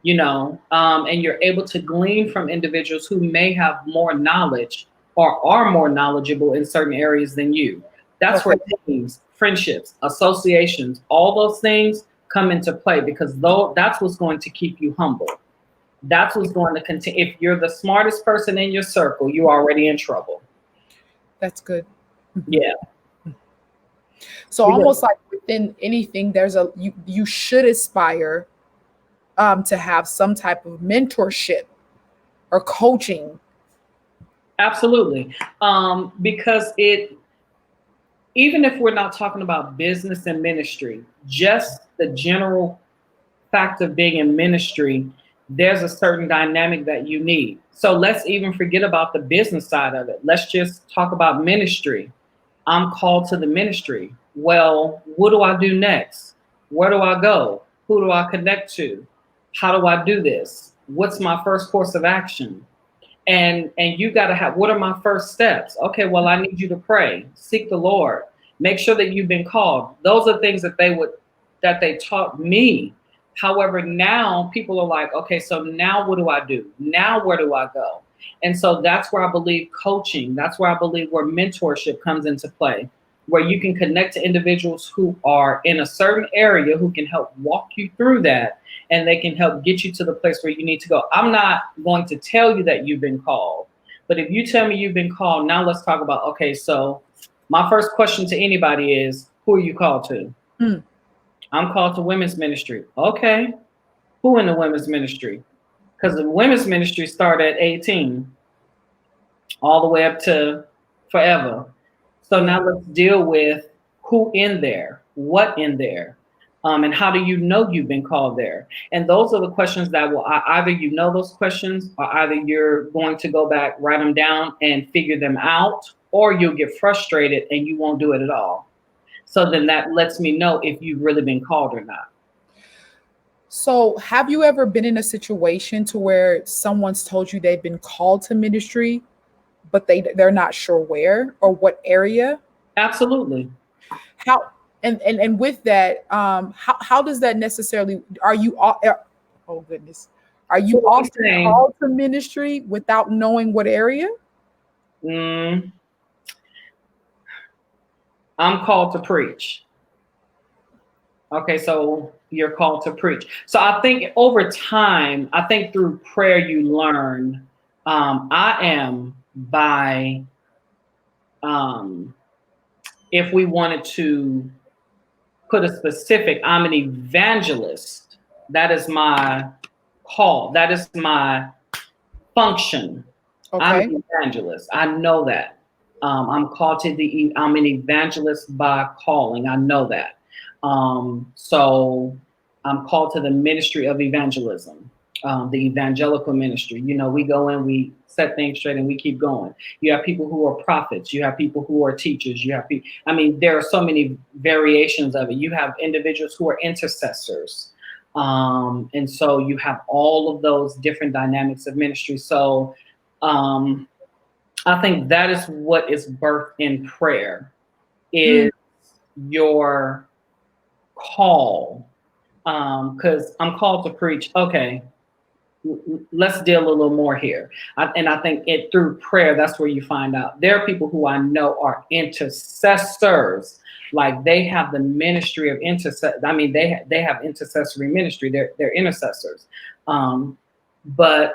and you're able to glean from individuals who may have more knowledge or are more knowledgeable in certain areas than you. That's where teams, friendships, associations, all those things come into play, because that's what's going to keep you humble. That's what's going to continue. If you're the smartest person in your circle, you're already in trouble. That's good. Yeah. So almost like within anything, you should aspire to have some type of mentorship or coaching. Absolutely. Because even if we're not talking about business and ministry, just the general fact of being in ministry, there's a certain dynamic that you need. So let's even forget about the business side of it. Let's just talk about ministry. I'm called to the ministry. Well, what do I do next? Where do I go? Who do I connect to? How do I do this? What's my first course of action? And you got to have, what are my first steps? Okay, well, I need you to pray, seek the Lord, make sure that you've been called. Those are things that they taught me. However, now people are like, okay, so now what do I do? Now where do I go? And so that's where I believe coaching, that's where I believe where mentorship comes into play, where you can connect to individuals who are in a certain area who can help walk you through that, and they can help get you to the place where you need to go. I'm not going to tell you that you've been called, but if you tell me you've been called, now let's talk about, okay, so my first question to anybody is, who are you called to? I'm called to women's ministry. Okay, who in the women's ministry? Because the women's ministry started at 18, all the way up to forever. So now let's deal with who in there, what in there, and how do you know you've been called there? And those are the questions that will either those questions, or either you're going to go back, write them down and figure them out, or you'll get frustrated and you won't do it at all. So then that lets me know if you've really been called or not. So have you ever been in a situation to where someone's told you they've been called to ministry, but they're not sure where or what area? Absolutely. How and with that, how does that necessarily? Are you oh goodness, are you often called to ministry without knowing what area? I'm called to preach. Okay, so you're called to preach. So I think over time, I think through prayer you learn. I am by, if we wanted to put a specific, I'm an evangelist. That is my call. That is my function. Okay. I'm an evangelist. I know that. I'm called to I'm an evangelist by calling. I know that. So I'm called to the ministry of evangelism, the evangelical ministry. We go in, we set things straight, and we keep going. You have people who are prophets. You have people who are teachers. You have people, there are so many variations of it. You have individuals who are intercessors. And so you have all of those different dynamics of ministry. So, I think that is what is birthed in prayer, is your call. Because I'm called to preach. Okay, let's deal a little more here. And I think through prayer, that's where you find out. There are people who I know are intercessors. Like they have the ministry of intercession. They have intercessory ministry. They're intercessors. But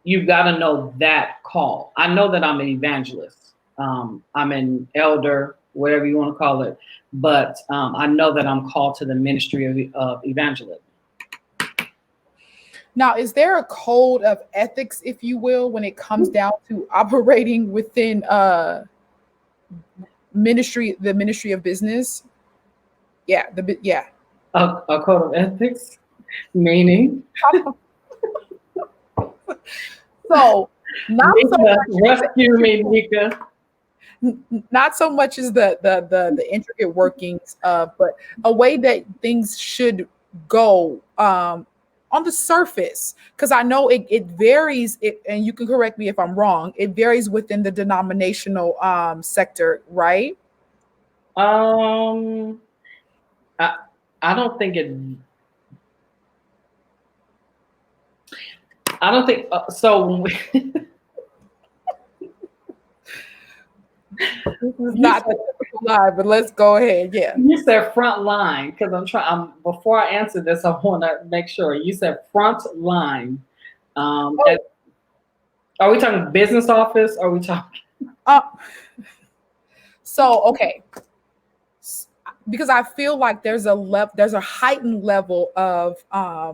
you've got to know that call. I know that I'm an evangelist. I'm an elder, whatever you want to call it. But I know that I'm called to the ministry of evangelism. Now, is there a code of ethics, if you will, when it comes down to operating within the ministry of business? Yeah. A code of ethics, meaning. So not so Nika, much rescue me, Nika. not so much as the intricate workings of, but a way that things should go on the surface. Because I know it varies, and you can correct me if I'm wrong. It varies within the denominational sector, right? Um, I, I don't think it. I don't think so. When This is you not the typical live, but let's go ahead. Yeah. You said front line because I'm trying. Before I answer this, I want to make sure you said front line. Oh, Are we talking business office? Or are we talking? uh, so okay. Because I feel like there's a heightened level of a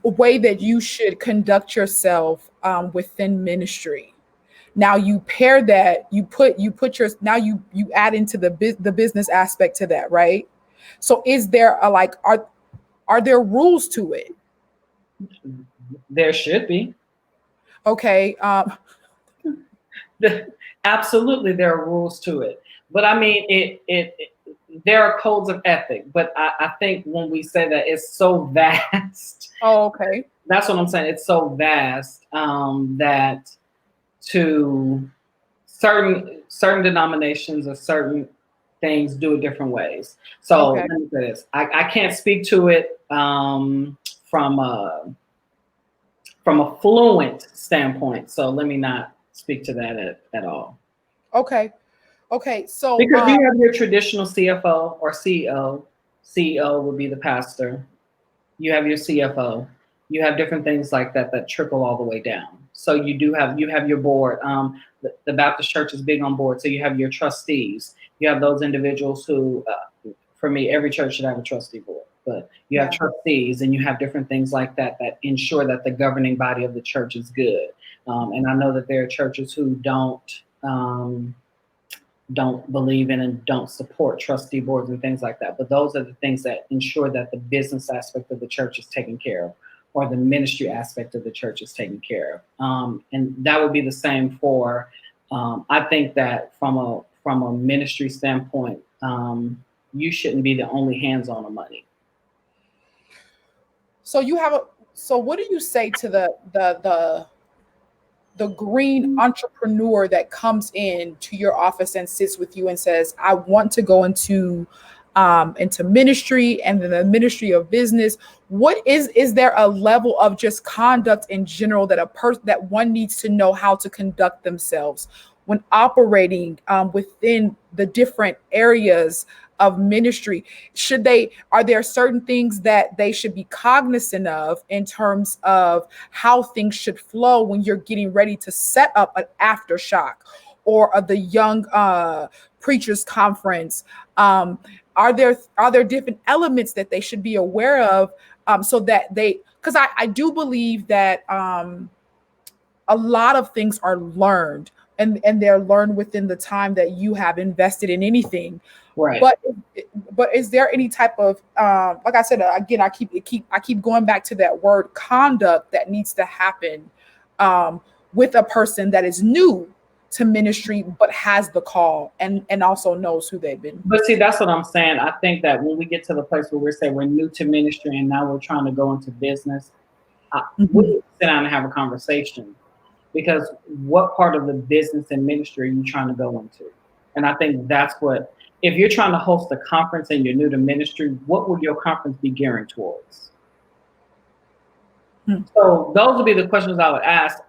way that you should conduct yourself within ministry. Now you pair that, you put your now you add into the business aspect to that, right? So is there a like are there rules to it? There should be. Okay. Absolutely, there are rules to it. But I mean, there are codes of ethic. But I think when we say that, it's so vast. Oh, okay. That's what I'm saying. It's so vast that to certain denominations or certain things do it different ways. So Okay. let me say this: I can't speak to it from a fluent standpoint. So let me not speak to that at all. Okay. Okay. So Because you have your traditional CFO or CEO. CEO would be the pastor. You have your CFO. You have different things like that that trickle all the way down. So you have your board. The Baptist Church is big on board. So you have your trustees. You have those individuals who, for me, every church should have a trustee board. But you have yeah. trustees, and you have different things like that that ensure that the governing body of the church is good. And I know that there are churches who don't believe in and don't support trustee boards and things like that. But those are the things that ensure that the business aspect of the church is taken care of, or the ministry aspect of the church is taken care of. And that would be the same for, I think that from a ministry standpoint, you shouldn't be the only hands on the money. So so what do you say to the green entrepreneur that comes in to your office and sits with you and says, I want to go into ministry and then the ministry of business? What is there a level of just conduct in general that that one needs to know how to conduct themselves when operating within the different areas of ministry? Are there certain things that they should be cognizant of in terms of how things should flow when you're getting ready to set up an aftershock or the young preachers conference? Are there different elements that they should be aware of so that because I do believe that a lot of things are learned, and they're learned within the time that you have invested in anything. Right. But is there any type of like I said again, I keep going back to that word conduct that needs to happen with a person that is new to ministry but has the call and also knows who they've been. But see, that's what I'm saying. I think that when we get to the place where we're saying we're new to ministry and now we're trying to go into business, we need to sit down and have a conversation. Because what part of the business and ministry are you trying to go into? And I think that's what, if you're trying to host a conference and you're new to ministry, what would your conference be gearing towards? So those would be the questions I would ask.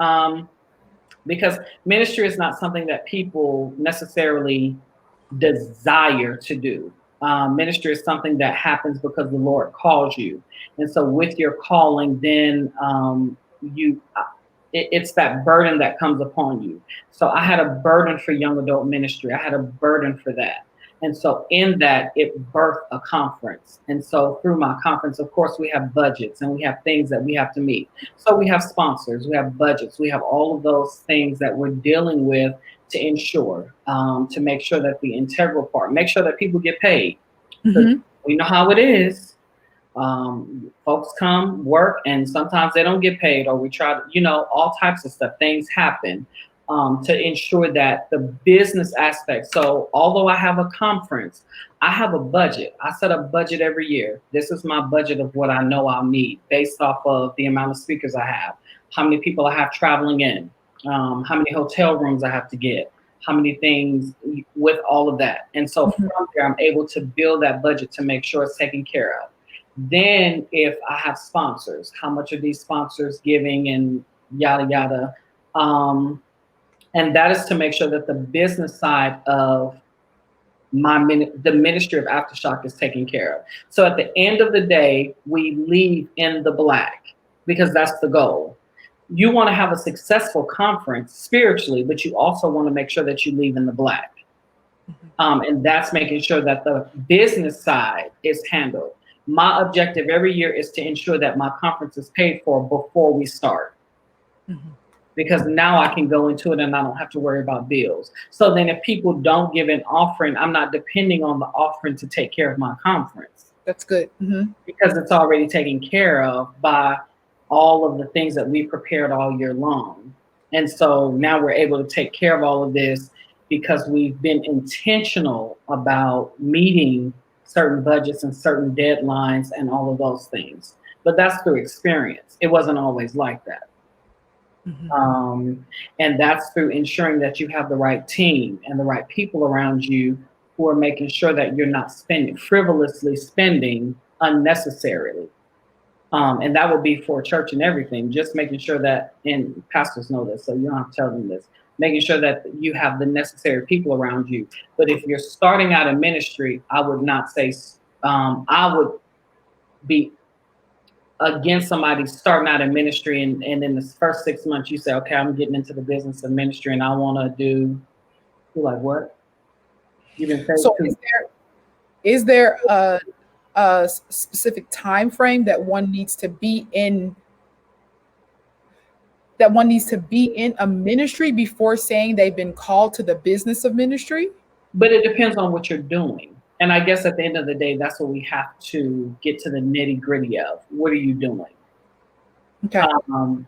Because ministry is not something that people necessarily desire to do. Ministry is something that happens because the Lord calls you. And so with your calling, then it's that burden that comes upon you. So I had a burden for young adult ministry. I had a burden for that. And so in that, it birthed a conference. And so through my conference, of course, we have budgets and we have things that we have to meet. So we have sponsors, we have budgets, we have all of those things that we're dealing with to ensure, to make sure that the integral part, make sure that people get paid. Mm-hmm. We know how it is. Folks come, work, and sometimes they don't get paid, or we try to, all types of stuff. Things happen to ensure that the business aspect. So although I have a conference, I have a budget. I set a budget every year. This is my budget of what I know I'll need based off of the amount of speakers I have, how many people I have traveling in, how many hotel rooms I have to get, how many things with all of that. And so from there, I'm able to build that budget to make sure it's taken care of. Then if I have sponsors, how much are these sponsors giving and yada, yada. And that is to make sure that the business side of the Ministry of Aftershock is taken care of. So at the end of the day, we leave in the black because that's the goal. You want to have a successful conference spiritually, but you also want to make sure that you leave in the black. And that's making sure that the business side is handled. My objective every year is to ensure that my conference is paid for before we start. Because now I can go into it and I don't have to worry about bills. So then if people don't give an offering, I'm not depending on the offering to take care of my conference. That's good. Because it's already taken care of by all of the things that we prepared all year long. And so now we're able to take care of all of this because we've been intentional about meeting certain budgets and certain deadlines and all of those things. But that's through experience. It wasn't always like that. And that's through ensuring that you have the right team and the right people around you who are making sure that you're not frivolously spending unnecessarily. And that would be for church and everything, just making sure that, and pastors know this, so you don't have to tell them this, making sure that you have the necessary people around you. But if you're starting out in ministry, I would not say, I would be against somebody starting out in ministry and in the first 6 months you say, okay, I'm getting into the business of ministry and I want to do, you're like, what? You've been So is there a specific time frame that one needs to be in a ministry before saying they've been called to the business of ministry? But it depends on what you're doing. And I guess at the end of the day, that's what we have to get to the nitty gritty of. What are you doing? Okay.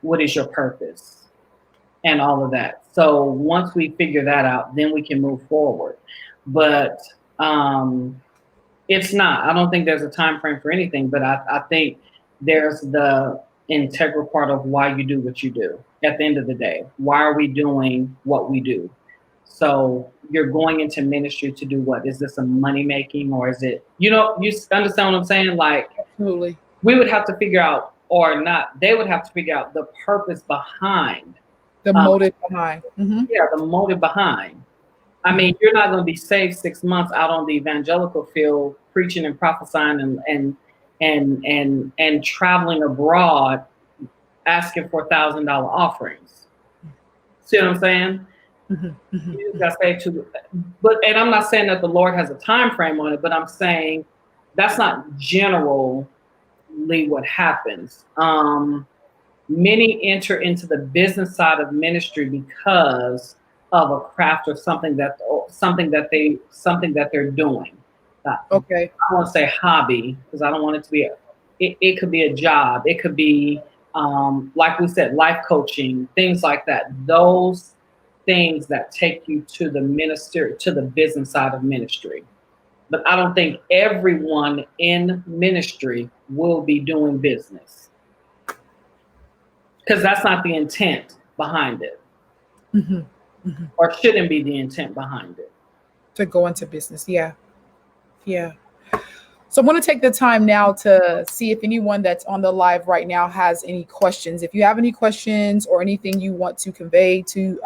What is your purpose? And all of that. So once we figure that out, then we can move forward. But it's not. I don't think there's a time frame for anything, but I think there's the integral part of why you do what you do. At the end of the day, why are we doing what we do? So you're going into ministry to do what? Is this a money making, or is it, you understand what I'm saying? Like, absolutely. We would have to figure out, or not, they would have to figure out the purpose behind. The motive behind. Yeah, the motive behind. I mean, you're not going to be saved 6 months out on the evangelical field, preaching and prophesying and traveling abroad, asking for $1,000 offerings. See what I'm saying? You just got saved too. And I'm not saying that the Lord has a time frame on it, but I'm saying that's not generally what happens. Many enter into the business side of ministry because of a craft or something that they're doing. Okay. I want to say hobby because I don't want it to be it could be a job. It could be like we said, life coaching, things like that. Those things that take you to the ministry, to the business side of ministry. But I don't think everyone in ministry will be doing business, because that's not the intent behind it. Or shouldn't be the intent behind it. To go into business. Yeah. So I want to take the time now to see if anyone that's on the live right now has any questions. If you have any questions or anything you want to convey to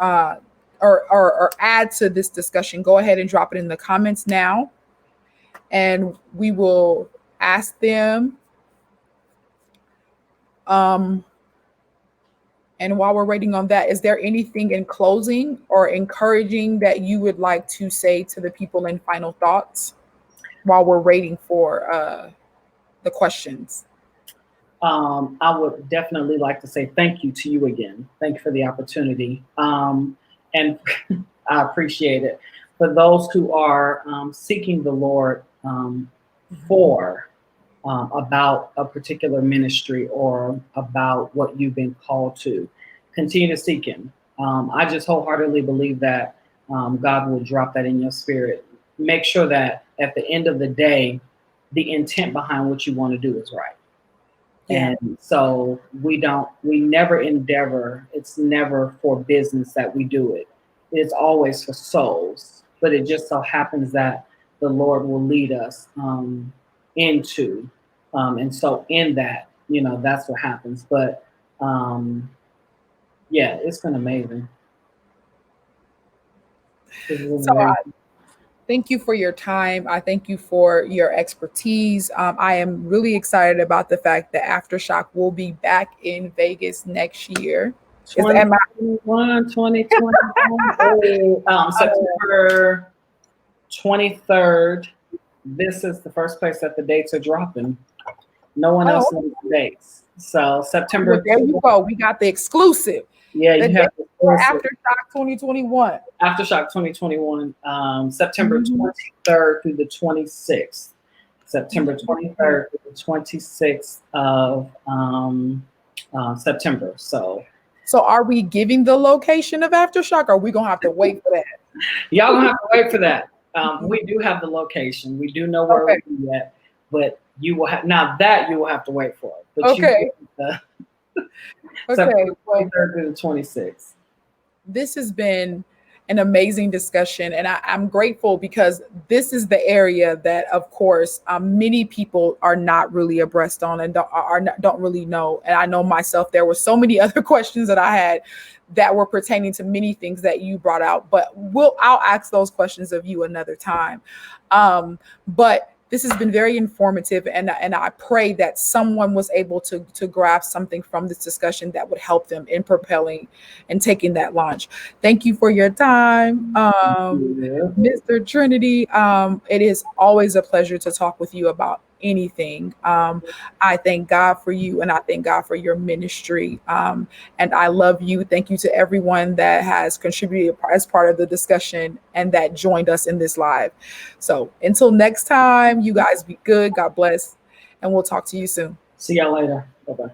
or add to this discussion, go ahead and drop it in the comments now, and we will ask them. And while we're waiting on that, is there anything in closing or encouraging that you would like to say to the people in final thoughts while we're waiting for the questions? I would definitely like to say thank you to you again. Thank you for the opportunity. And I appreciate it. For those who are seeking the Lord for about a particular ministry or about what you've been called to, continue to seek Him. I just wholeheartedly believe that God will drop that in your spirit. Make sure that at the end of the day, the intent behind what you want to do is right. Yeah. And so we never endeavor, it's never for business that we do it. It's always for souls. But it just so happens that the Lord will lead us into. And so in that, that's what happens. But yeah, it's been amazing. Thank you for your time. I thank you for your expertise. I am really excited about the fact that Aftershock will be back in Vegas next year. 2021, 2021. September 23rd. This is the first place that the dates are dropping. No one else knows the dates. So September. Well, there you go. We got the exclusive. Yeah, you have Aftershock 2021. Aftershock 2021, September 23rd through the 26th. September 23rd through the 26th of September. So are we giving the location of Aftershock, or are we gonna have to wait for that? Y'all gonna have to wait for that. We do have the location. We do know where we'll be at, but you will have you will have to wait for it. But September 23rd through the 26th. This has been an amazing discussion, and I'm grateful because this is the area that, of course, many people are not really abreast on and don't really know. And I know myself, there were so many other questions that I had that were pertaining to many things that you brought out, but I'll ask those questions of you another time. But this has been very informative, and I pray that someone was able to grasp something from this discussion that would help them in propelling and taking that launch. Thank you for your time, Mr. Trinity. It is always a pleasure to talk with you about anything. I thank God for you, and I thank God for your ministry. And I love you. Thank you to everyone that has contributed as part of the discussion and that joined us in this live. So until next time, you guys be good. God bless. And we'll talk to you soon. See y'all later. Bye-bye.